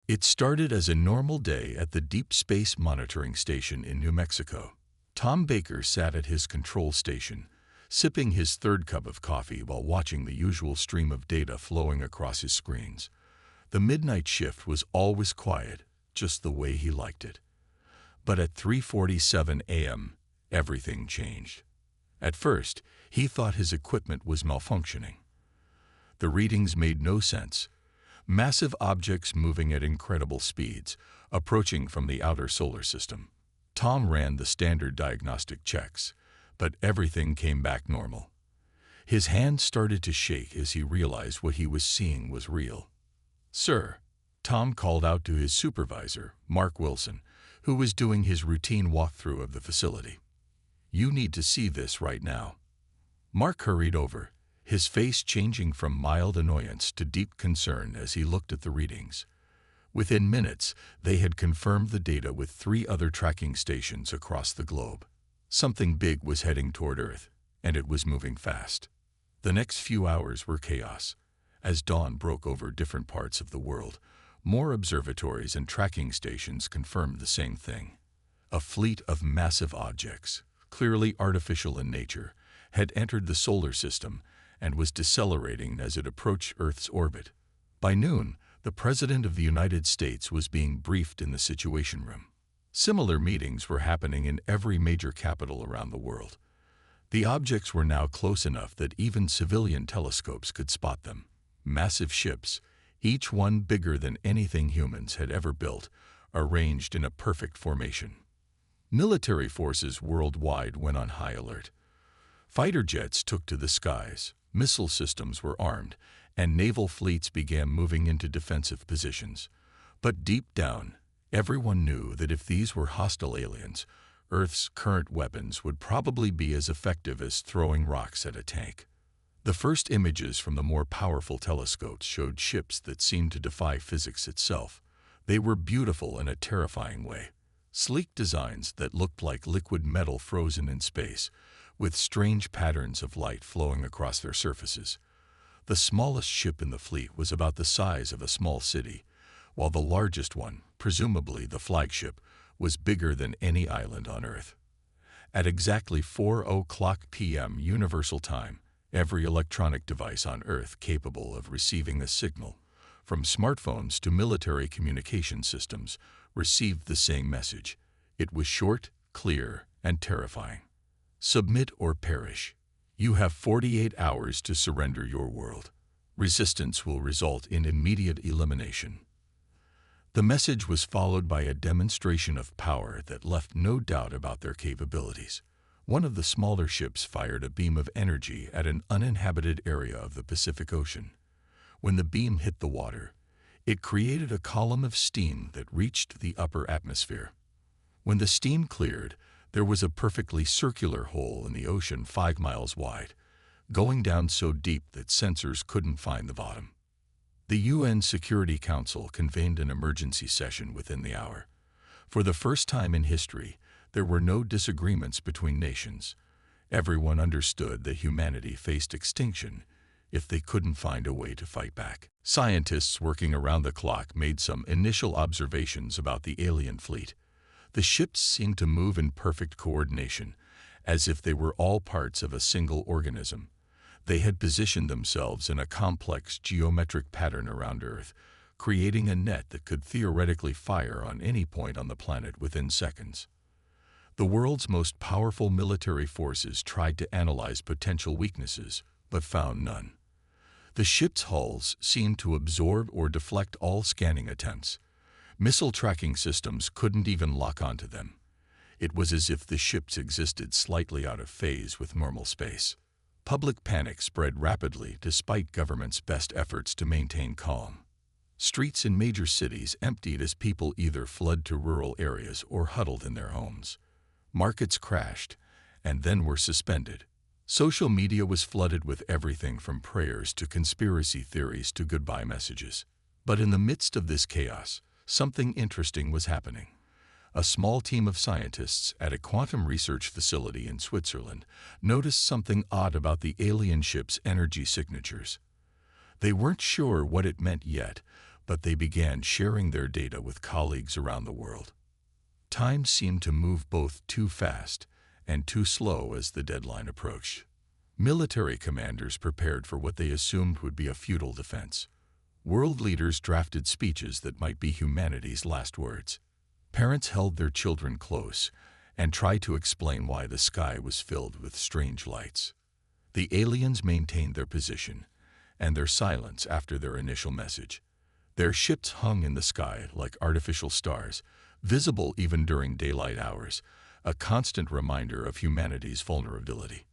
It started as a normal day at the Deep Space Monitoring Station in New Mexico. Tom Baker sat at his control station, sipping his third cup of coffee while watching the usual stream of data flowing across his screens. The midnight shift was always quiet, just the way he liked it. But at 3:47 a.m., everything changed. At first, he thought his equipment was malfunctioning. The readings made no sense. Massive objects moving at incredible speeds, approaching from the outer solar system. Tom ran the standard diagnostic checks, but everything came back normal. His hand started to shake as he realized what he was seeing was real. "Sir," Tom called out to his supervisor, Mark Wilson, who was doing his routine walkthrough of the facility. "You need to see this right now." Mark hurried over, his face changing from mild annoyance to deep concern as he looked at the readings. Within minutes, they had confirmed the data with 3 other tracking stations across the globe. Something big was heading toward Earth, and it was moving fast. The next few hours were chaos. As dawn broke over different parts of the world, more observatories and tracking stations confirmed the same thing. A fleet of massive objects, clearly artificial in nature, had entered the solar system and was decelerating as it approached Earth's orbit. By noon, the President of the United States was being briefed in the Situation Room. Similar meetings were happening in every major capital around the world. The objects were now close enough that even civilian telescopes could spot them. Massive ships, each one bigger than anything humans had ever built, arranged in a perfect formation. Military forces worldwide went on high alert. Fighter jets took to the skies, missile systems were armed, and naval fleets began moving into defensive positions. But deep down, everyone knew that if these were hostile aliens, Earth's current weapons would probably be as effective as throwing rocks at a tank. The first images from the more powerful telescopes showed ships that seemed to defy physics itself. They were beautiful in a terrifying way. Sleek designs that looked like liquid metal frozen in space, with strange patterns of light flowing across their surfaces. The smallest ship in the fleet was about the size of a small city, while the largest one, presumably the flagship, was bigger than any island on Earth. At exactly 4:00 p.m. Universal Time, every electronic device on Earth capable of receiving a signal, from smartphones to military communication systems, received the same message. It was short, clear, and terrifying. "Submit or perish. You have 48 hours to surrender your world. Resistance will result in immediate elimination." The message was followed by a demonstration of power that left no doubt about their capabilities. One of the smaller ships fired a beam of energy at an uninhabited area of the Pacific Ocean. When the beam hit the water, it created a column of steam that reached the upper atmosphere. When the steam cleared, there was a perfectly circular hole in the ocean 5 miles wide, going down so deep that sensors couldn't find the bottom. The UN Security Council convened an emergency session within the hour. For the first time in history, there were no disagreements between nations. Everyone understood that humanity faced extinction if they couldn't find a way to fight back. Scientists working around the clock made some initial observations about the alien fleet. The ships seemed to move in perfect coordination, as if they were all parts of a single organism. They had positioned themselves in a complex geometric pattern around Earth, creating a net that could theoretically fire on any point on the planet within seconds. The world's most powerful military forces tried to analyze potential weaknesses, but found none. The ships' hulls seemed to absorb or deflect all scanning attempts. Missile tracking systems couldn't even lock onto them. It was as if the ships existed slightly out of phase with normal space. Public panic spread rapidly despite governments' best efforts to maintain calm. Streets in major cities emptied as people either fled to rural areas or huddled in their homes. Markets crashed and then were suspended. Social media was flooded with everything from prayers to conspiracy theories to goodbye messages. But in the midst of this chaos, something interesting was happening. A small team of scientists at a quantum research facility in Switzerland noticed something odd about the alien ship's energy signatures. They weren't sure what it meant yet, but they began sharing their data with colleagues around the world. Time seemed to move both too fast and too slow as the deadline approached. Military commanders prepared for what they assumed would be a futile defense. World leaders drafted speeches that might be humanity's last words. Parents held their children close and tried to explain why the sky was filled with strange lights. The aliens maintained their position and their silence after their initial message. Their ships hung in the sky like artificial stars, visible even during daylight hours, a constant reminder of humanity's vulnerability.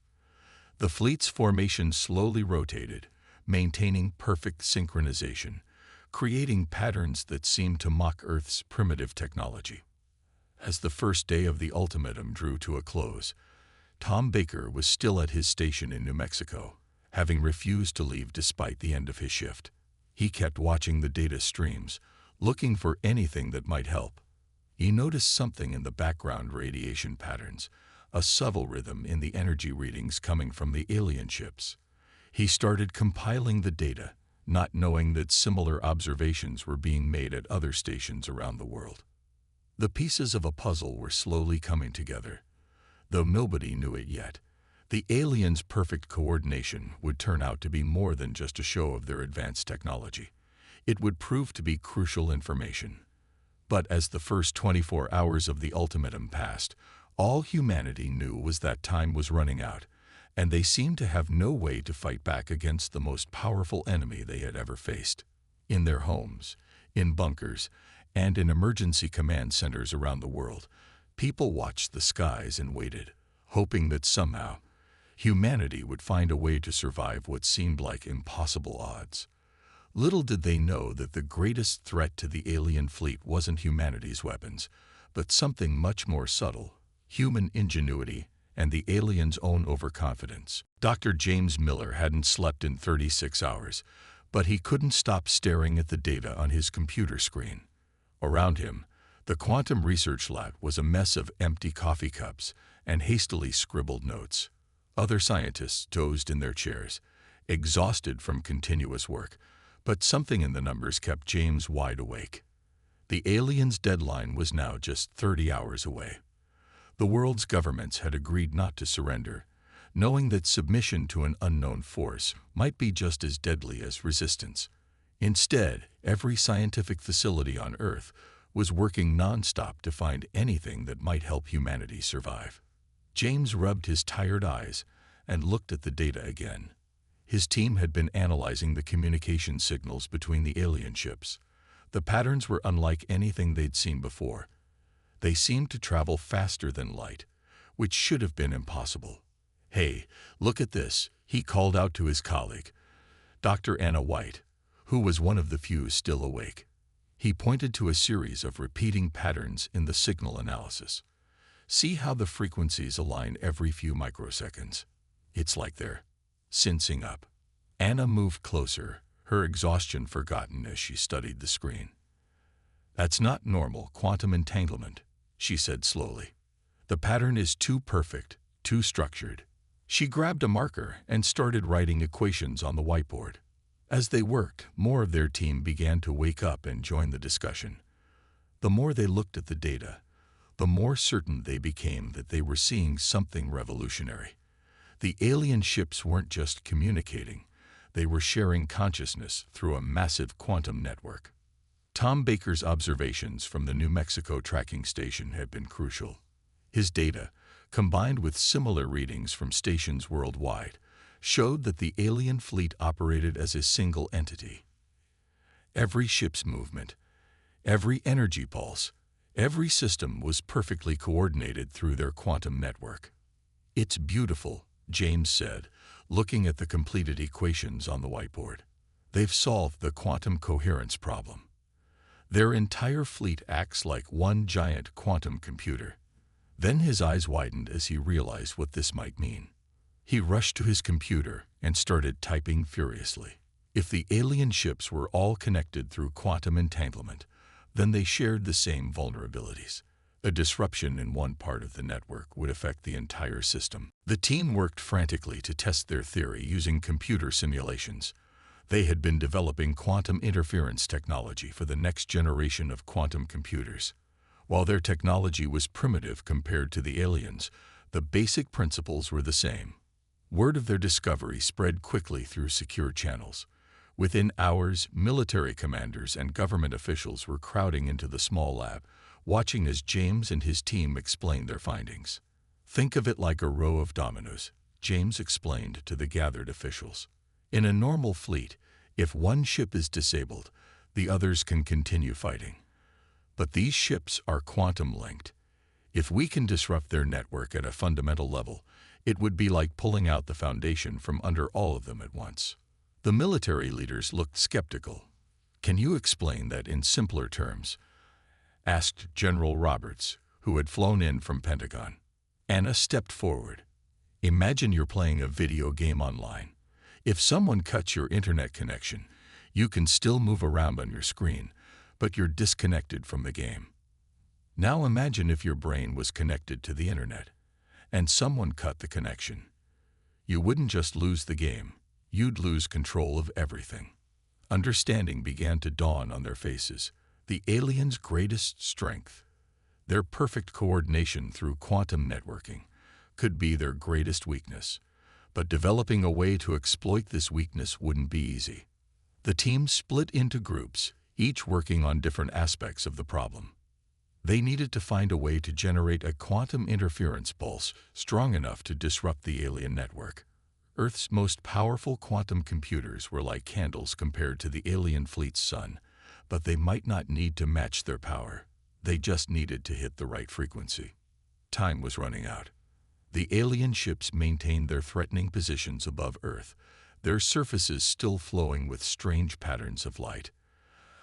The fleet's formation slowly rotated, maintaining perfect synchronization, creating patterns that seemed to mock Earth's primitive technology. As the first day of the ultimatum drew to a close, Tom Baker was still at his station in New Mexico, having refused to leave despite the end of his shift. He kept watching the data streams, looking for anything that might help. He noticed something in the background radiation patterns, a subtle rhythm in the energy readings coming from the alien ships. He started compiling the data, not knowing that similar observations were being made at other stations around the world. The pieces of a puzzle were slowly coming together. Though nobody knew it yet, the aliens' perfect coordination would turn out to be more than just a show of their advanced technology. It would prove to be crucial information. But as the first 24 hours of the ultimatum passed, all humanity knew was that time was running out, and they seemed to have no way to fight back against the most powerful enemy they had ever faced. In their homes, in bunkers, and in emergency command centers around the world, people watched the skies and waited, hoping that somehow humanity would find a way to survive what seemed like impossible odds. Little did they know that the greatest threat to the alien fleet wasn't humanity's weapons, but something much more subtle: human ingenuity and the aliens' own overconfidence. Dr. James Miller hadn't slept in 36 hours, but he couldn't stop staring at the data on his computer screen. Around him, the quantum research lab was a mess of empty coffee cups and hastily scribbled notes. Other scientists dozed in their chairs, exhausted from continuous work, but something in the numbers kept James wide awake. The aliens' deadline was now just 30 hours away. The world's governments had agreed not to surrender, knowing that submission to an unknown force might be just as deadly as resistance. Instead, every scientific facility on Earth was working non-stop to find anything that might help humanity survive. James rubbed his tired eyes and looked at the data again. His team had been analyzing the communication signals between the alien ships. The patterns were unlike anything they'd seen before. They seemed to travel faster than light, which should have been impossible. "Hey, look at this," he called out to his colleague, Dr. Anna White, who was one of the few still awake. He pointed to a series of repeating patterns in the signal analysis. "See how the frequencies align every few microseconds? It's like they're sensing up." Anna moved closer, her exhaustion forgotten as she studied the screen. "That's not normal quantum entanglement," she said slowly. "The pattern is too perfect, too structured." She grabbed a marker and started writing equations on the whiteboard. As they worked, more of their team began to wake up and join the discussion. The more they looked at the data, the more certain they became that they were seeing something revolutionary. The alien ships weren't just communicating, they were sharing consciousness through a massive quantum network. Tom Baker's observations from the New Mexico tracking station had been crucial. His data, combined with similar readings from stations worldwide, showed that the alien fleet operated as a single entity. Every ship's movement, every energy pulse, every system was perfectly coordinated through their quantum network. "It's beautiful," James said, looking at the completed equations on the whiteboard. "They've solved the quantum coherence problem. Their entire fleet acts like one giant quantum computer." Then his eyes widened as he realized what this might mean. He rushed to his computer and started typing furiously. If the alien ships were all connected through quantum entanglement, then they shared the same vulnerabilities. A disruption in one part of the network would affect the entire system. The team worked frantically to test their theory using computer simulations. They had been developing quantum interference technology for the next generation of quantum computers. While their technology was primitive compared to the aliens, the basic principles were the same. Word of their discovery spread quickly through secure channels. Within hours, military commanders and government officials were crowding into the small lab, watching as James and his team explained their findings. "Think of it like a row of dominoes," James explained to the gathered officials. "In a normal fleet, if one ship is disabled, the others can continue fighting. But these ships are quantum-linked. If we can disrupt their network at a fundamental level, it would be like pulling out the foundation from under all of them at once." The military leaders looked skeptical. "Can you explain that in simpler terms?" asked General Roberts, who had flown in from Pentagon. Anna stepped forward. "Imagine you're playing a video game online. If someone cuts your internet connection, you can still move around on your screen, but you're disconnected from the game. Now imagine if your brain was connected to the internet, and someone cut the connection. You wouldn't just lose the game, you'd lose control of everything." Understanding began to dawn on their faces. The aliens' greatest strength, their perfect coordination through quantum networking, could be their greatest weakness. But developing a way to exploit this weakness wouldn't be easy. The team split into groups, each working on different aspects of the problem. They needed to find a way to generate a quantum interference pulse strong enough to disrupt the alien network. Earth's most powerful quantum computers were like candles compared to the alien fleet's sun, but they might not need to match their power. They just needed to hit the right frequency. Time was running out. The alien ships maintained their threatening positions above Earth, their surfaces still flowing with strange patterns of light.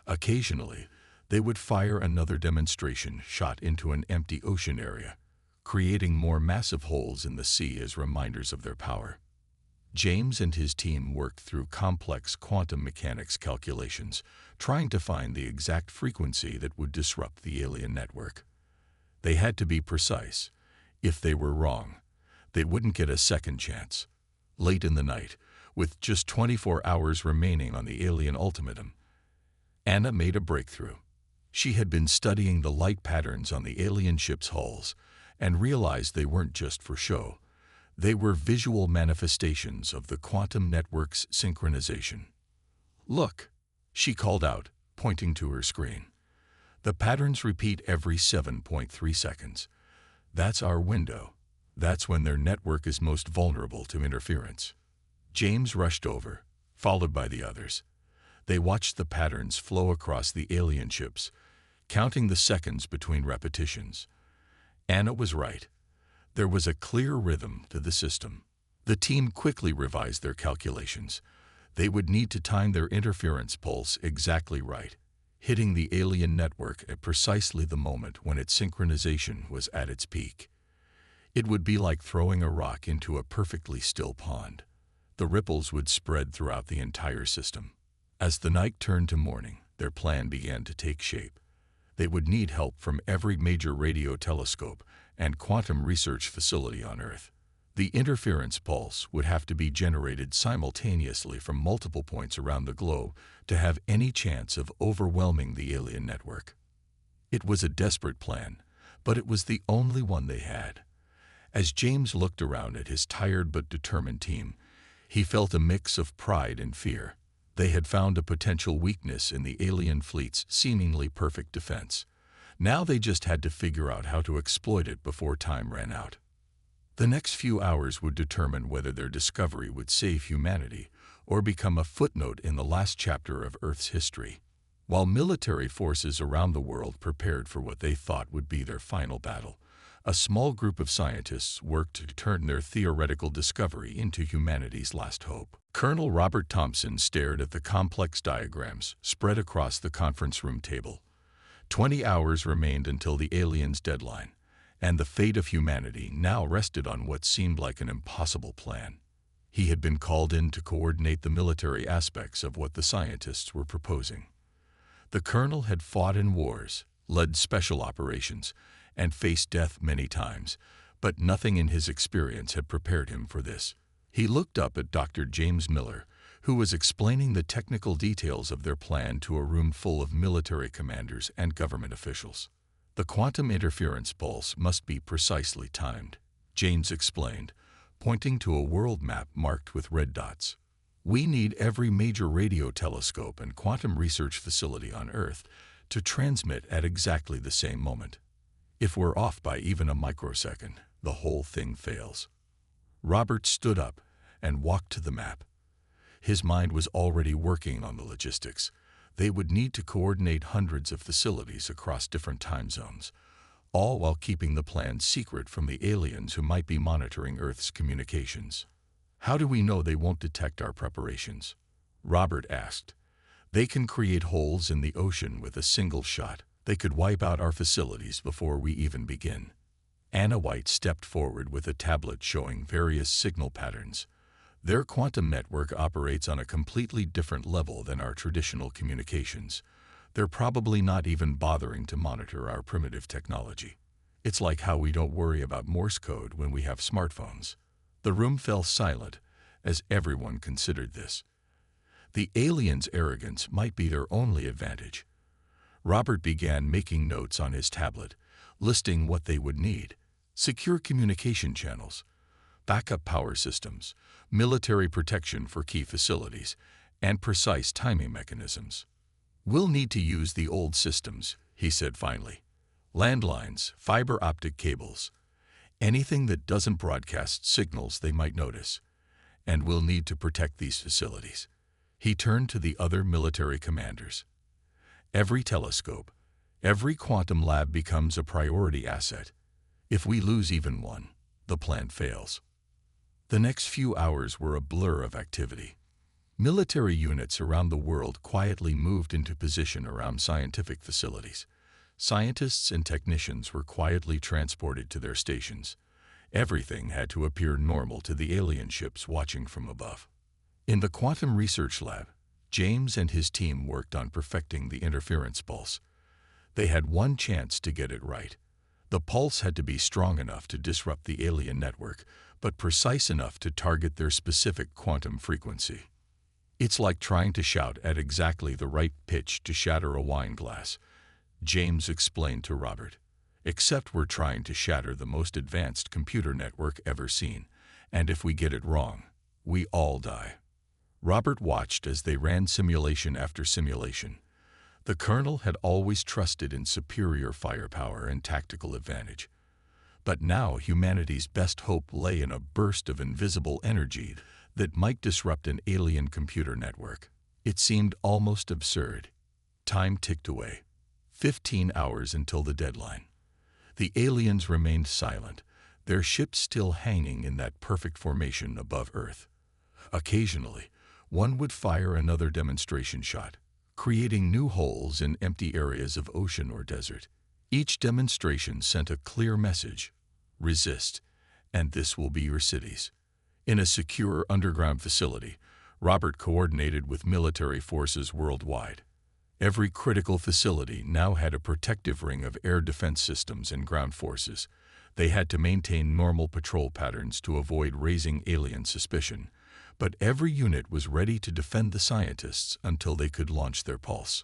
Occasionally, they would fire another demonstration shot into an empty ocean area, creating more massive holes in the sea as reminders of their power. James and his team worked through complex quantum mechanics calculations, trying to find the exact frequency that would disrupt the alien network. They had to be precise. If they were wrong, they wouldn't get a second chance. Late in the night, with just 24 hours remaining on the alien ultimatum, Anna made a breakthrough. She had been studying the light patterns on the alien ships' hulls and realized they weren't just for show. They were visual manifestations of the quantum network's synchronization. "Look," she called out, pointing to her screen. "The patterns repeat every 7.3 seconds. That's our window. That's when their network is most vulnerable to interference." James rushed over, followed by the others. They watched the patterns flow across the alien ships, counting the seconds between repetitions. Anna was right. There was a clear rhythm to the system. The team quickly revised their calculations. They would need to time their interference pulse exactly right, hitting the alien network at precisely the moment when its synchronization was at its peak. It would be like throwing a rock into a perfectly still pond. The ripples would spread throughout the entire system. As the night turned to morning, their plan began to take shape. They would need help from every major radio telescope and quantum research facility on Earth. The interference pulse would have to be generated simultaneously from multiple points around the globe to have any chance of overwhelming the alien network. It was a desperate plan, but it was the only one they had. As James looked around at his tired but determined team, he felt a mix of pride and fear. They had found a potential weakness in the alien fleet's seemingly perfect defense. Now they just had to figure out how to exploit it before time ran out. The next few hours would determine whether their discovery would save humanity or become a footnote in the last chapter of Earth's history. While military forces around the world prepared for what they thought would be their final battle, a small group of scientists worked to turn their theoretical discovery into humanity's last hope. Colonel Robert Thompson stared at the complex diagrams spread across the conference room table. 20 hours remained until the aliens' deadline, and the fate of humanity now rested on what seemed like an impossible plan. He had been called in to coordinate the military aspects of what the scientists were proposing. The colonel had fought in wars, led special operations, and faced death many times, but nothing in his experience had prepared him for this. He looked up at Dr. James Miller, who was explaining the technical details of their plan to a room full of military commanders and government officials. "The quantum interference pulse must be precisely timed," James explained, pointing to a world map marked with red dots. "We need every major radio telescope and quantum research facility on Earth to transmit at exactly the same moment. If we're off by even a microsecond, the whole thing fails." Robert stood up and walked to the map. His mind was already working on the logistics. They would need to coordinate hundreds of facilities across different time zones, all while keeping the plan secret from the aliens who might be monitoring Earth's communications. "How do we know they won't detect our preparations?" Robert asked. "They can create holes in the ocean with a single shot. They could wipe out our facilities before we even begin." Anna White stepped forward with a tablet showing various signal patterns. "Their quantum network operates on a completely different level than our traditional communications. They're probably not even bothering to monitor our primitive technology. It's like how we don't worry about Morse code when we have smartphones." The room fell silent as everyone considered this. The aliens' arrogance might be their only advantage. Robert began making notes on his tablet, listing what they would need: secure communication channels, backup power systems, military protection for key facilities, and precise timing mechanisms. "We'll need to use the old systems," he said finally. "Landlines, fiber optic cables, anything that doesn't broadcast signals they might notice. And we'll need to protect these facilities." He turned to the other military commanders. "Every telescope, every quantum lab becomes a priority asset. If we lose even one, the plan fails." The next few hours were a blur of activity. Military units around the world quietly moved into position around scientific facilities. Scientists and technicians were quietly transported to their stations. Everything had to appear normal to the alien ships watching from above. In the quantum research lab, James and his team worked on perfecting the interference pulse. They had one chance to get it right. The pulse had to be strong enough to disrupt the alien network, but precise enough to target their specific quantum frequency. "It's like trying to shout at exactly the right pitch to shatter a wine glass," James explained to Robert. "Except we're trying to shatter the most advanced computer network ever seen, and if we get it wrong, we all die." Robert watched as they ran simulation after simulation. The colonel had always trusted in superior firepower and tactical advantage. But now humanity's best hope lay in a burst of invisible energy that might disrupt an alien computer network. It seemed almost absurd. Time ticked away. 15 hours until the deadline. The aliens remained silent, their ships still hanging in that perfect formation above Earth. Occasionally, one would fire another demonstration shot, creating new holes in empty areas of ocean or desert. Each demonstration sent a clear message: resist, and this will be your cities. In a secure underground facility, Robert coordinated with military forces worldwide. Every critical facility now had a protective ring of air defense systems and ground forces. They had to maintain normal patrol patterns to avoid raising alien suspicion, but every unit was ready to defend the scientists until they could launch their pulse.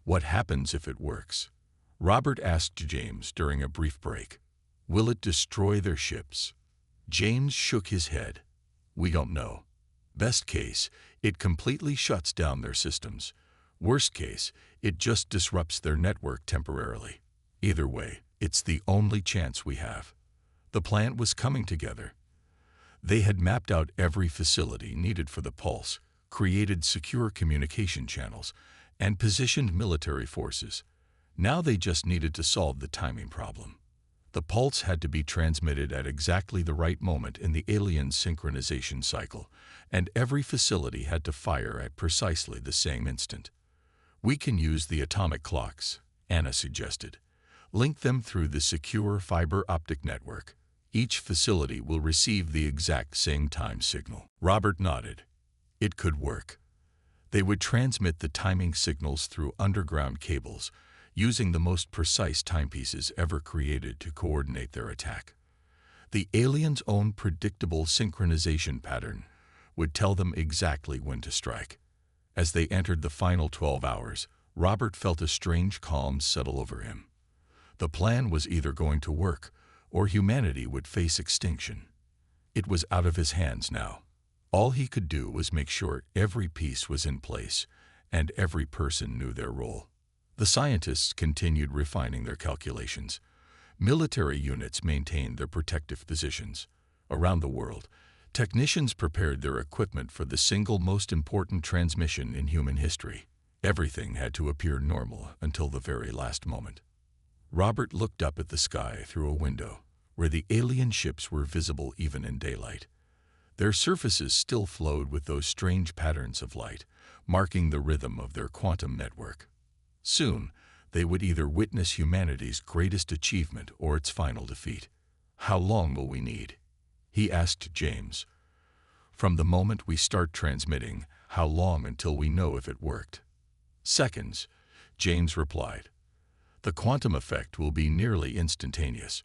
"What happens if it works?" Robert asked James during a brief break. "Will it destroy their ships?" James shook his head. "We don't know. Best case, it completely shuts down their systems. Worst case, it just disrupts their network temporarily. Either way, it's the only chance we have." The plan was coming together. They had mapped out every facility needed for the pulse, created secure communication channels, and positioned military forces. Now they just needed to solve the timing problem. The pulse had to be transmitted at exactly the right moment in the alien synchronization cycle, and every facility had to fire at precisely the same instant. "We can use the atomic clocks," Anna suggested. "Link them through the secure fiber optic network. Each facility will receive the exact same time signal." Robert nodded. It could work. They would transmit the timing signals through underground cables, using the most precise timepieces ever created to coordinate their attack. The aliens' own predictable synchronization pattern would tell them exactly when to strike. As they entered the final 12 hours, Robert felt a strange calm settle over him. The plan was either going to work, or humanity would face extinction. It was out of his hands now. All he could do was make sure every piece was in place, and every person knew their role. The scientists continued refining their calculations. Military units maintained their protective positions. Around the world, technicians prepared their equipment for the single most important transmission in human history. Everything had to appear normal until the very last moment. Robert looked up at the sky through a window, where the alien ships were visible even in daylight. Their surfaces still flowed with those strange patterns of light, marking the rhythm of their quantum network. Soon, they would either witness humanity's greatest achievement or its final defeat. "How long will we need?" he asked James. "From the moment we start transmitting, how long until we know if it worked?" "Seconds," James replied. "The quantum effect will be nearly instantaneous.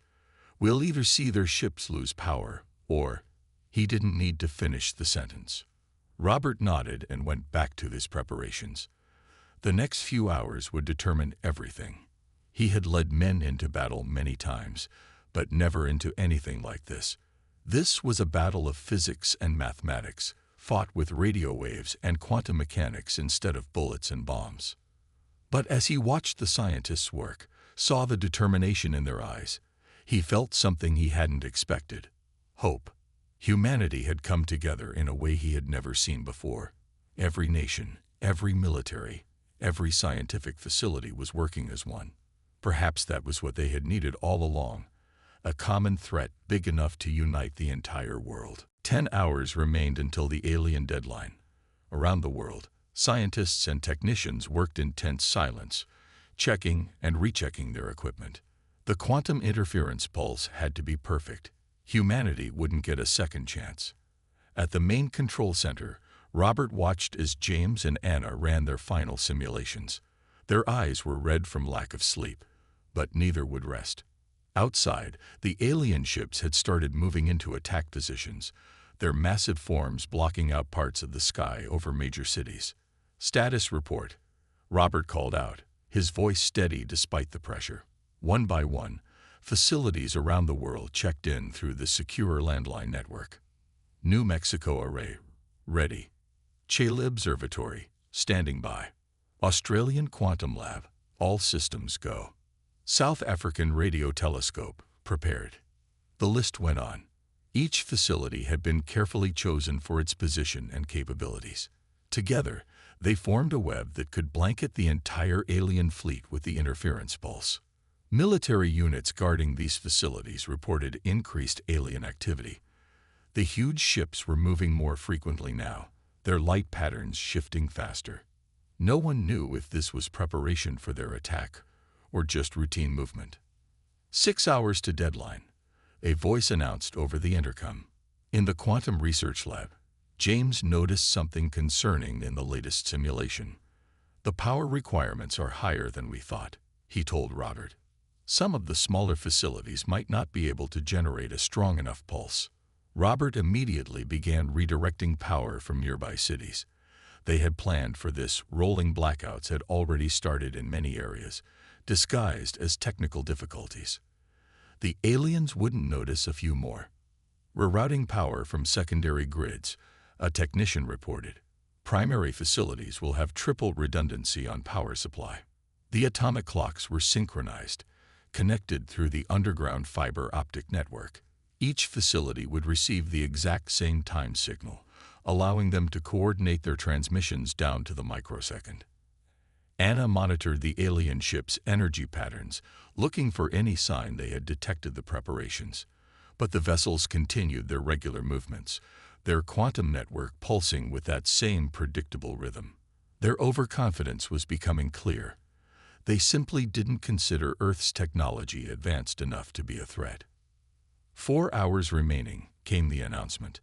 We'll either see their ships lose power, or—" He didn't need to finish the sentence. Robert nodded and went back to his preparations. The next few hours would determine everything. He had led men into battle many times, but never into anything like this. This was a battle of physics and mathematics, fought with radio waves and quantum mechanics instead of bullets and bombs. But as he watched the scientists work, saw the determination in their eyes, he felt something he hadn't expected: hope. Humanity had come together in a way he had never seen before. Every nation, every military, every scientific facility was working as one. Perhaps that was what they had needed all along: a common threat big enough to unite the entire world. 10 hours remained until the alien deadline. Around the world, scientists and technicians worked in tense silence, checking and rechecking their equipment. The quantum interference pulse had to be perfect. Humanity wouldn't get a second chance. At the main control center, Robert watched as James and Anna ran their final simulations. Their eyes were red from lack of sleep, but neither would rest. Outside, the alien ships had started moving into attack positions, their massive forms blocking out parts of the sky over major cities. "Status report," Robert called out, his voice steady despite the pressure. One by one, facilities around the world checked in through the secure landline network. New Mexico array, ready. Chile Observatory, standing by. Australian Quantum Lab, all systems go. South African Radio Telescope, prepared. The list went on. Each facility had been carefully chosen for its position and capabilities. Together, they formed a web that could blanket the entire alien fleet with the interference pulse. Military units guarding these facilities reported increased alien activity. The huge ships were moving more frequently now, their light patterns shifting faster. No one knew if this was preparation for their attack or just routine movement. 6 hours to deadline, a voice announced over the intercom. In the quantum research lab, James noticed something concerning in the latest simulation. "The power requirements are higher than we thought," he told Robert. "Some of the smaller facilities might not be able to generate a strong enough pulse." Robert immediately began redirecting power from nearby cities. They had planned for this. Rolling blackouts had already started in many areas, disguised as technical difficulties. The aliens wouldn't notice a few more. "Rerouting power from secondary grids," a technician reported. "Primary facilities will have triple redundancy on power supply." The atomic clocks were synchronized, connected through the underground fiber optic network. Each facility would receive the exact same time signal, allowing them to coordinate their transmissions down to the microsecond. Anna monitored the alien ship's energy patterns, looking for any sign they had detected the preparations. But the vessels continued their regular movements, their quantum network pulsing with that same predictable rhythm. Their overconfidence was becoming clear. They simply didn't consider Earth's technology advanced enough to be a threat. 4 hours remaining, came the announcement.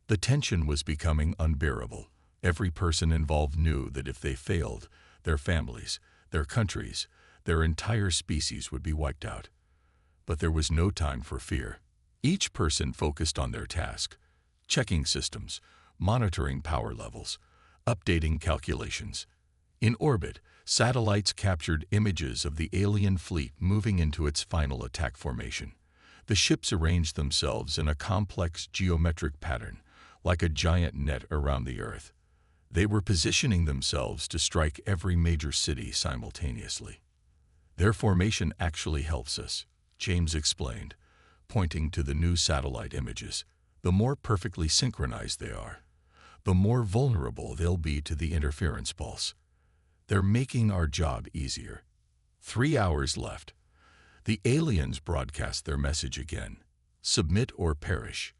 The tension was becoming unbearable. Every person involved knew that if they failed, their families, their countries, their entire species would be wiped out. But there was no time for fear. Each person focused on their task, checking systems, monitoring power levels, updating calculations. In orbit, satellites captured images of the alien fleet moving into its final attack formation. The ships arranged themselves in a complex geometric pattern, like a giant net around the Earth. They were positioning themselves to strike every major city simultaneously. Their formation actually helps us, James explained, pointing to the new satellite images. The more perfectly synchronized they are, the more vulnerable they'll be to the interference pulse. They're making our job easier. 3 hours left. The aliens broadcast their message again. Submit or perish.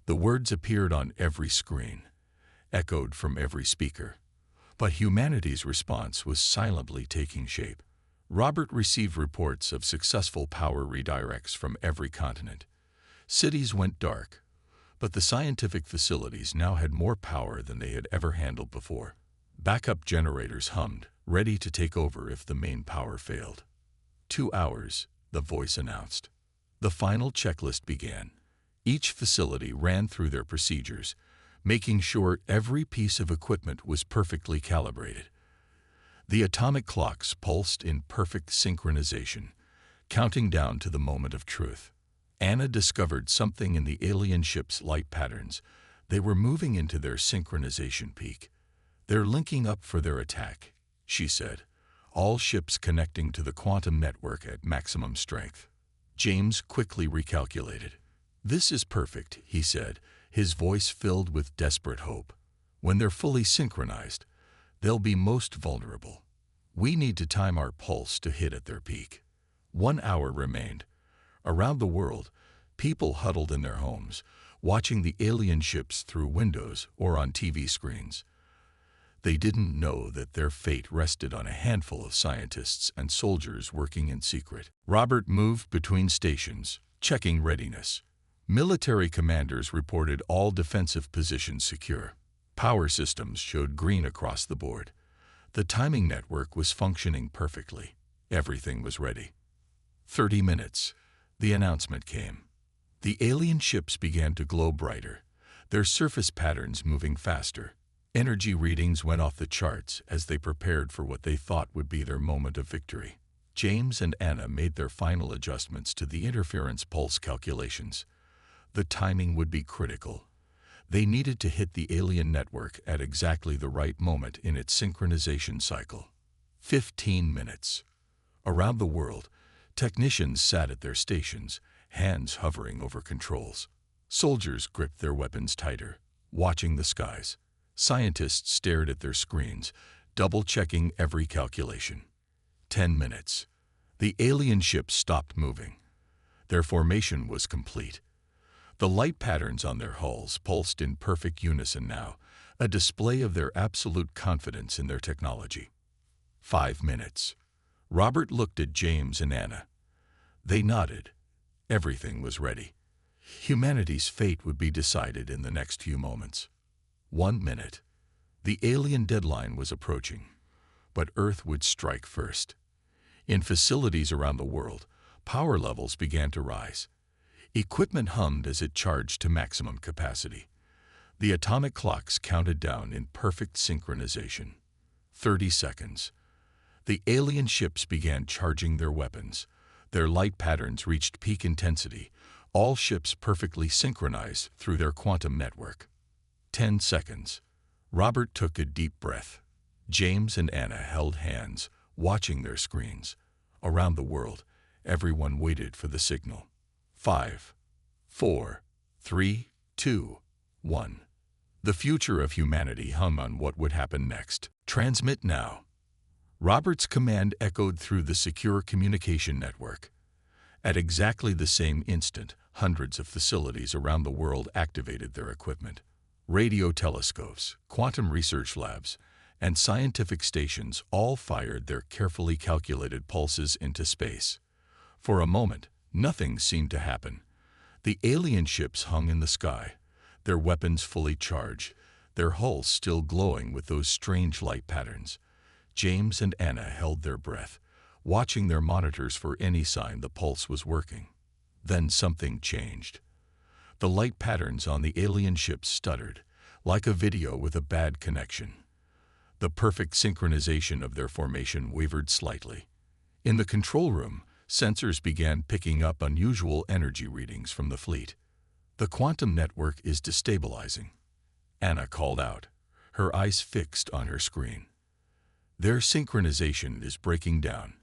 The words appeared on every screen, echoed from every speaker. But humanity's response was silently taking shape. Robert received reports of successful power redirects from every continent. Cities went dark, but the scientific facilities now had more power than they had ever handled before. Backup generators hummed, ready to take over if the main power failed. 2 hours, the voice announced. The final checklist began. Each facility ran through their procedures, making sure every piece of equipment was perfectly calibrated. The atomic clocks pulsed in perfect synchronization, counting down to the moment of truth. Anna discovered something in the alien ship's light patterns. They were moving into their synchronization peak. They're linking up for their attack, she said, all ships connecting to the quantum network at maximum strength. James quickly recalculated. This is perfect, he said, his voice filled with desperate hope. When they're fully synchronized, they'll be most vulnerable. We need to time our pulse to hit at their peak. 1 hour remained. Around the world, people huddled in their homes, watching the alien ships through windows or on TV screens. They didn't know that their fate rested on a handful of scientists and soldiers working in secret. Robert moved between stations, checking readiness. Military commanders reported all defensive positions secure. Power systems showed green across the board. The timing network was functioning perfectly. Everything was ready. 30 minutes. The announcement came. The alien ships began to glow brighter, their surface patterns moving faster. Energy readings went off the charts as they prepared for what they thought would be their moment of victory. James and Anna made their final adjustments to the interference pulse calculations. The timing would be critical. They needed to hit the alien network at exactly the right moment in its synchronization cycle. 15 minutes. Around the world, technicians sat at their stations, hands hovering over controls. Soldiers gripped their weapons tighter, watching the skies. Scientists stared at their screens, double-checking every calculation. 10 minutes. The alien ships stopped moving. Their formation was complete. The light patterns on their hulls pulsed in perfect unison now, a display of their absolute confidence in their technology. 5 minutes. Robert looked at James and Anna. They nodded. Everything was ready. Humanity's fate would be decided in the next few moments. 1 minute. The alien deadline was approaching, but Earth would strike first. In facilities around the world, power levels began to rise. Equipment hummed as it charged to maximum capacity. The atomic clocks counted down in perfect synchronization. 30 seconds. The alien ships began charging their weapons. Their light patterns reached peak intensity, all ships perfectly synchronized through their quantum network. 10 seconds. Robert took a deep breath. James and Anna held hands, watching their screens. Around the world, everyone waited for the signal. 5, 4, 3, 2, 1. The future of humanity hung on what would happen next. Transmit now. Robert's command echoed through the secure communication network. At exactly the same instant, hundreds of facilities around the world activated their equipment. Radio telescopes, quantum research labs, and scientific stations all fired their carefully calculated pulses into space. For a moment, nothing seemed to happen. The alien ships hung in the sky, their weapons fully charged, their hulls still glowing with those strange light patterns. James and Anna held their breath, watching their monitors for any sign the pulse was working. Then something changed. The light patterns on the alien ships stuttered, like a video with a bad connection. The perfect synchronization of their formation wavered slightly. In the control room, sensors began picking up unusual energy readings from the fleet. "The quantum network is destabilizing," Anna called out, her eyes fixed on her screen. "Their synchronization is breaking down."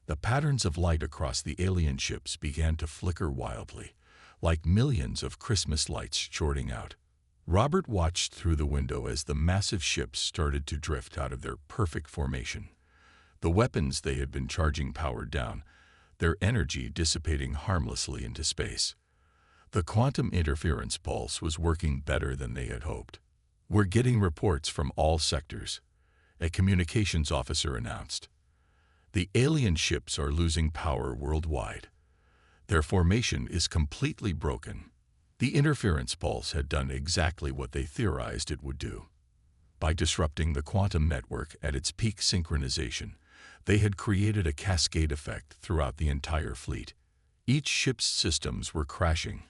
The patterns of light across the alien ships began to flicker wildly, like millions of Christmas lights shorting out. Robert watched through the window as the massive ships started to drift out of their perfect formation. The weapons they had been charging powered down, their energy dissipating harmlessly into space. The quantum interference pulse was working better than they had hoped. "We're getting reports from all sectors," a communications officer announced. "The alien ships are losing power worldwide. Their formation is completely broken." The interference pulse had done exactly what they theorized it would do. By disrupting the quantum network at its peak synchronization, they had created a cascade effect throughout the entire fleet. Each ship's systems were crashing,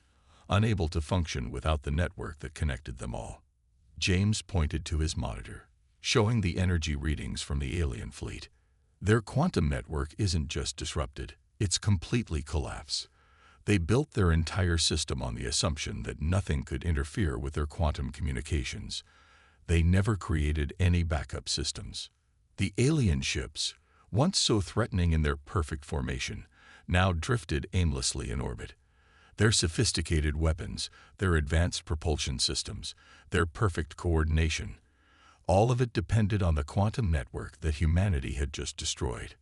unable to function without the network that connected them all. James pointed to his monitor, showing the energy readings from the alien fleet. "Their quantum network isn't just disrupted, it's completely collapsed. They built their entire system on the assumption that nothing could interfere with their quantum communications. They never created any backup systems." The alien ships, once so threatening in their perfect formation, now drifted aimlessly in orbit. Their sophisticated weapons, their advanced propulsion systems, their perfect coordination, all of it depended on the quantum network that humanity had just destroyed.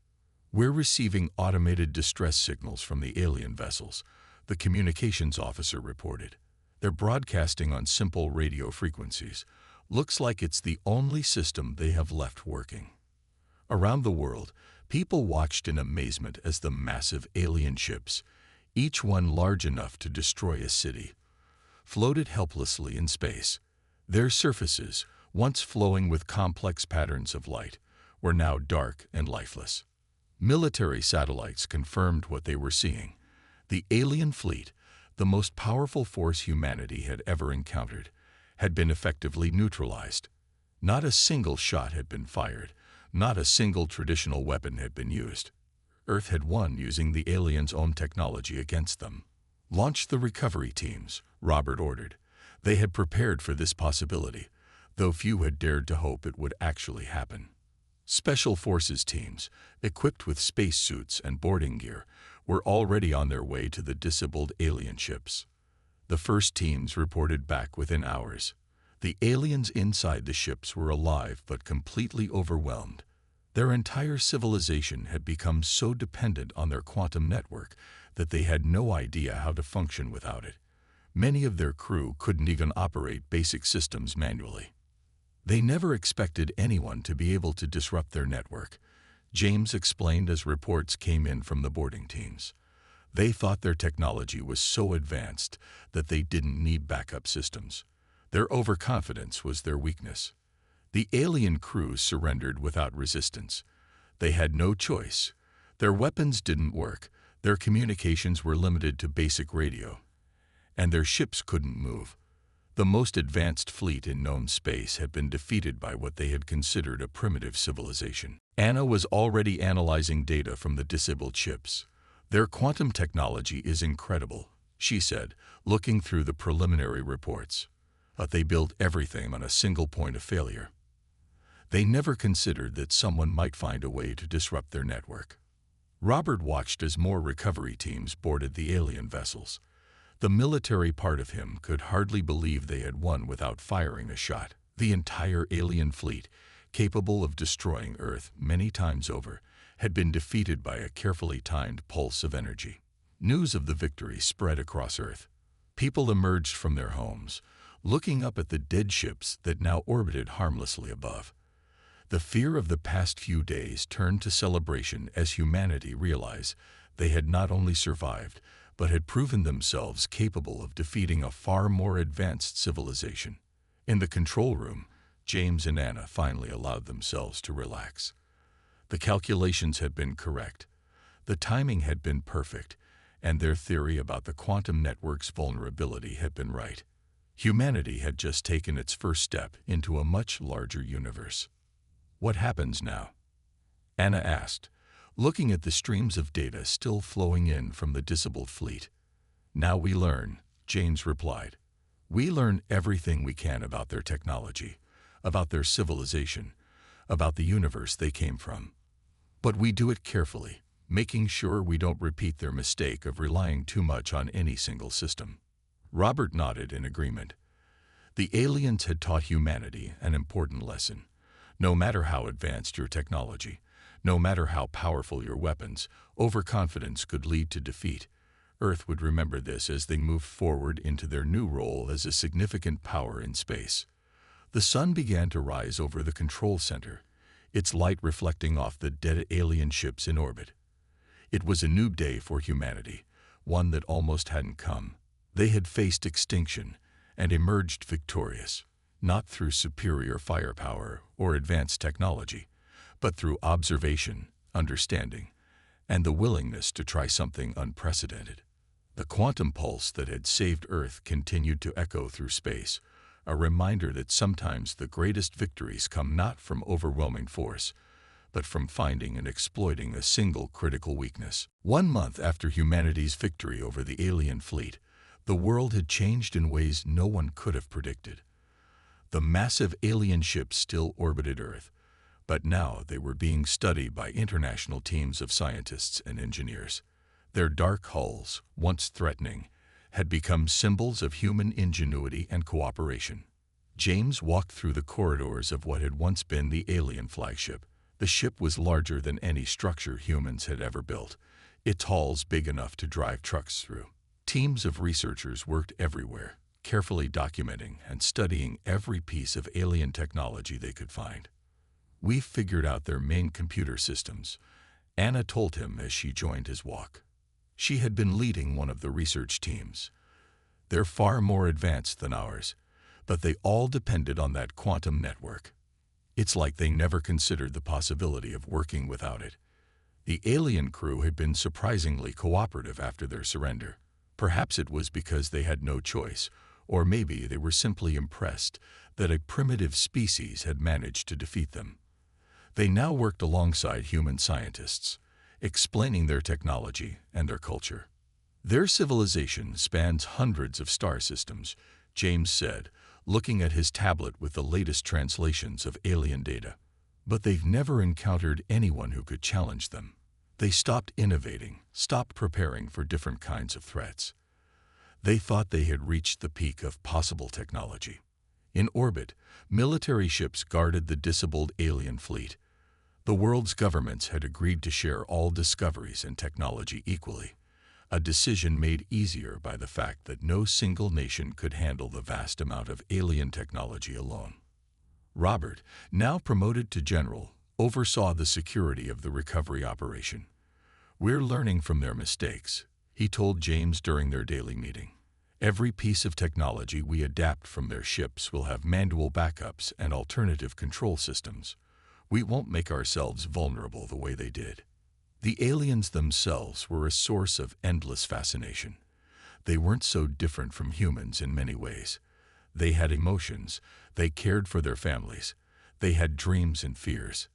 "We're receiving automated distress signals from the alien vessels," the communications officer reported. "They're broadcasting on simple radio frequencies. Looks like it's the only system they have left working." Around the world, people watched in amazement as the massive alien ships, each one large enough to destroy a city, floated helplessly in space. Their surfaces, once flowing with complex patterns of light, were now dark and lifeless. Military satellites confirmed what they were seeing. The alien fleet, the most powerful force humanity had ever encountered, had been effectively neutralized. Not a single shot had been fired, not a single traditional weapon had been used. Earth had won using the aliens' own technology against them. "Launch the recovery teams," Robert ordered. They had prepared for this possibility, though few had dared to hope it would actually happen. Special Forces teams, equipped with spacesuits and boarding gear, were already on their way to the disabled alien ships. The first teams reported back within hours. The aliens inside the ships were alive but completely overwhelmed. Their entire civilization had become so dependent on their quantum network that they had no idea how to function without it. Many of their crew couldn't even operate basic systems manually. They never expected anyone to be able to disrupt their network, James explained as reports came in from the boarding teams. They thought their technology was so advanced that they didn't need backup systems. Their overconfidence was their weakness. The alien crews surrendered without resistance. They had no choice. Their weapons didn't work, their communications were limited to basic radio, and their ships couldn't move. The most advanced fleet in known space had been defeated by what they had considered a primitive civilization. Anna was already analyzing data from the disabled ships. "Their quantum technology is incredible," she said, looking through the preliminary reports. "But they built everything on a single point of failure. They never considered that someone might find a way to disrupt their network." Robert watched as more recovery teams boarded the alien vessels. The military part of him could hardly believe they had won without firing a shot. The entire alien fleet, capable of destroying Earth many times over, had been defeated by a carefully timed pulse of energy. News of the victory spread across Earth. People emerged from their homes, looking up at the dead ships that now orbited harmlessly above. The fear of the past few days turned to celebration as humanity realized they had not only survived, but had proven themselves capable of defeating a far more advanced civilization. In the control room, James and Anna finally allowed themselves to relax. The calculations had been correct, the timing had been perfect, and their theory about the quantum network's vulnerability had been right. Humanity had just taken its first step into a much larger universe. What happens now? Anna asked, looking at the streams of data still flowing in from the disabled fleet. Now we learn, James replied. We learn everything we can about their technology, about their civilization, about the universe they came from. But we do it carefully, making sure we don't repeat their mistake of relying too much on any single system. Robert nodded in agreement. The aliens had taught humanity an important lesson. No matter how advanced your technology, no matter how powerful your weapons, overconfidence could lead to defeat. Earth would remember this as they moved forward into their new role as a significant power in space. The sun began to rise over the control center, its light reflecting off the dead alien ships in orbit. It was a new day for humanity, one that almost hadn't come. They had faced extinction and emerged victorious, not through superior firepower or advanced technology, but through observation, understanding, and the willingness to try something unprecedented. The quantum pulse that had saved Earth continued to echo through space, a reminder that sometimes the greatest victories come not from overwhelming force, but from finding and exploiting a single critical weakness. 1 month after humanity's victory over the alien fleet, the world had changed in ways no one could have predicted. The massive alien ships still orbited Earth, but now they were being studied by international teams of scientists and engineers. Their dark hulls, once threatening, had become symbols of human ingenuity and cooperation. James walked through the corridors of what had once been the alien flagship. The ship was larger than any structure humans had ever built, its hulls big enough to drive trucks through. Teams of researchers worked everywhere, carefully documenting and studying every piece of alien technology they could find. "We figured out their main computer systems," Anna told him as she joined his walk. She had been leading one of the research teams. "They're far more advanced than ours, but they all depended on that quantum network. It's like they never considered the possibility of working without it." The alien crew had been surprisingly cooperative after their surrender. Perhaps it was because they had no choice, or maybe they were simply impressed that a primitive species had managed to defeat them. They now worked alongside human scientists, explaining their technology and their culture. "Their civilization spans hundreds of star systems," James said, looking at his tablet with the latest translations of alien data. "But they've never encountered anyone who could challenge them. They stopped innovating, stopped preparing for different kinds of threats. They thought they had reached the peak of possible technology." In orbit, military ships guarded the disabled alien fleet. The world's governments had agreed to share all discoveries and technology equally, a decision made easier by the fact that no single nation could handle the vast amount of alien technology alone. Robert, now promoted to general, oversaw the security of the recovery operation. "We're learning from their mistakes," he told James during their daily meeting. "Every piece of technology we adapt from their ships will have manual backups and alternative control systems. We won't make ourselves vulnerable the way they did." The aliens themselves were a source of endless fascination. They weren't so different from humans in many ways. They had emotions, they cared for their families, they had dreams and fears.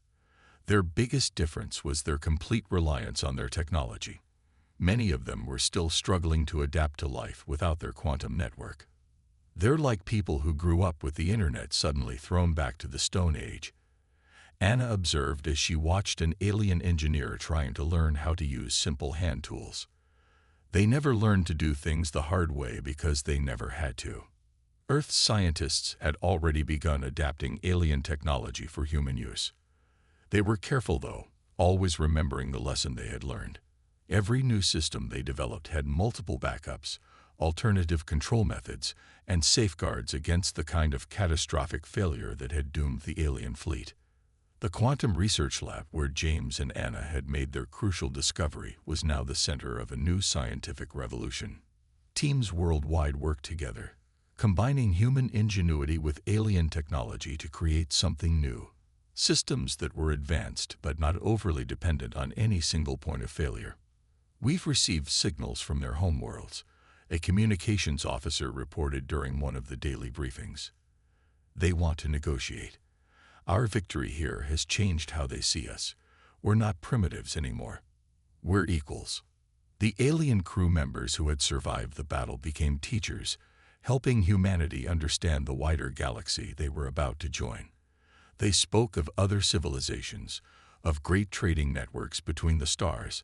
Their biggest difference was their complete reliance on their technology. Many of them were still struggling to adapt to life without their quantum network. They're like people who grew up with the internet suddenly thrown back to the Stone Age, Anna observed as she watched an alien engineer trying to learn how to use simple hand tools. They never learned to do things the hard way because they never had to. Earth's scientists had already begun adapting alien technology for human use. They were careful, though, always remembering the lesson they had learned. Every new system they developed had multiple backups, alternative control methods, and safeguards against the kind of catastrophic failure that had doomed the alien fleet. The quantum research lab where James and Anna had made their crucial discovery was now the center of a new scientific revolution. Teams worldwide worked together, combining human ingenuity with alien technology to create something new. Systems that were advanced but not overly dependent on any single point of failure. "We've received signals from their homeworlds," a communications officer reported during one of the daily briefings. They want to negotiate. Our victory here has changed how they see us. We're not primitives anymore. We're equals. The alien crew members who had survived the battle became teachers, helping humanity understand the wider galaxy they were about to join. They spoke of other civilizations, of great trading networks between the stars,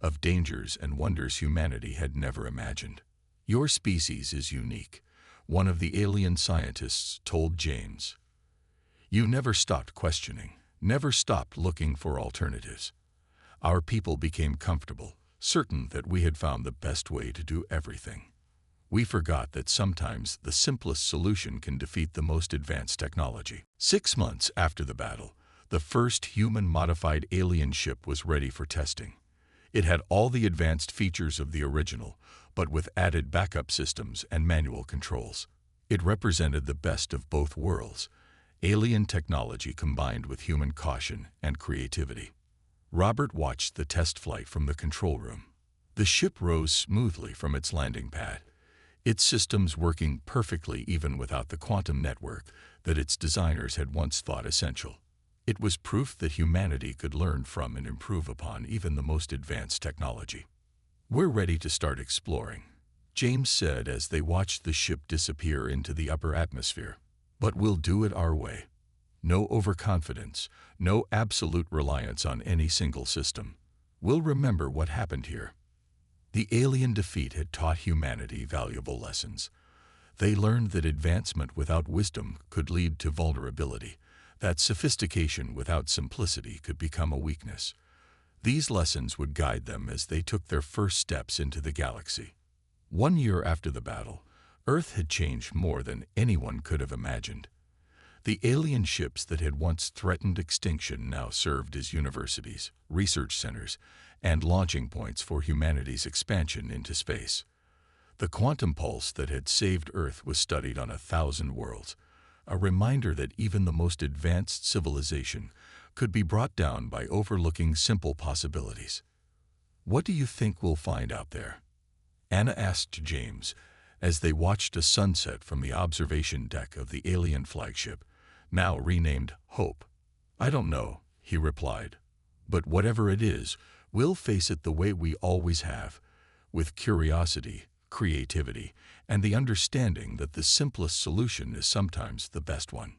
of dangers and wonders humanity had never imagined. Your species is unique, one of the alien scientists told James. You never stopped questioning, never stopped looking for alternatives. Our people became comfortable, certain that we had found the best way to do everything. We forgot that sometimes the simplest solution can defeat the most advanced technology. 6 months after the battle, the first human-modified alien ship was ready for testing. It had all the advanced features of the original, but with added backup systems and manual controls. It represented the best of both worlds, alien technology combined with human caution and creativity. Robert watched the test flight from the control room. The ship rose smoothly from its landing pad, its systems working perfectly even without the quantum network that its designers had once thought essential. It was proof that humanity could learn from and improve upon even the most advanced technology. We're ready to start exploring, James said as they watched the ship disappear into the upper atmosphere. But we'll do it our way. No overconfidence, no absolute reliance on any single system. We'll remember what happened here. The alien defeat had taught humanity valuable lessons. They learned that advancement without wisdom could lead to vulnerability, that sophistication without simplicity could become a weakness. These lessons would guide them as they took their first steps into the galaxy. 1 year after the battle, Earth had changed more than anyone could have imagined. The alien ships that had once threatened extinction now served as universities, research centers, and launching points for humanity's expansion into space. The quantum pulse that had saved Earth was studied on 1,000 worlds, a reminder that even the most advanced civilization could be brought down by overlooking simple possibilities. What do you think we'll find out there? Anna asked James as they watched a sunset from the observation deck of the alien flagship, now renamed Hope. I don't know, he replied. But whatever it is, we'll face it the way we always have, with curiosity, creativity, and the understanding that the simplest solution is sometimes the best one.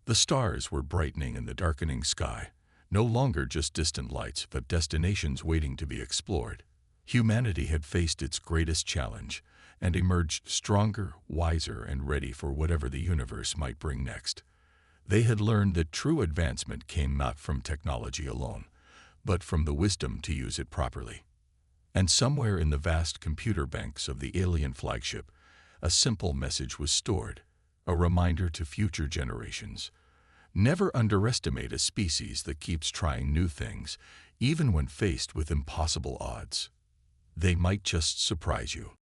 The stars were brightening in the darkening sky, no longer just distant lights, but destinations waiting to be explored. Humanity had faced its greatest challenge and emerged stronger, wiser, and ready for whatever the universe might bring next. They had learned that true advancement came not from technology alone, but from the wisdom to use it properly. And somewhere in the vast computer banks of the alien flagship, a simple message was stored, a reminder to future generations. Never underestimate a species that keeps trying new things, even when faced with impossible odds. They might just surprise you.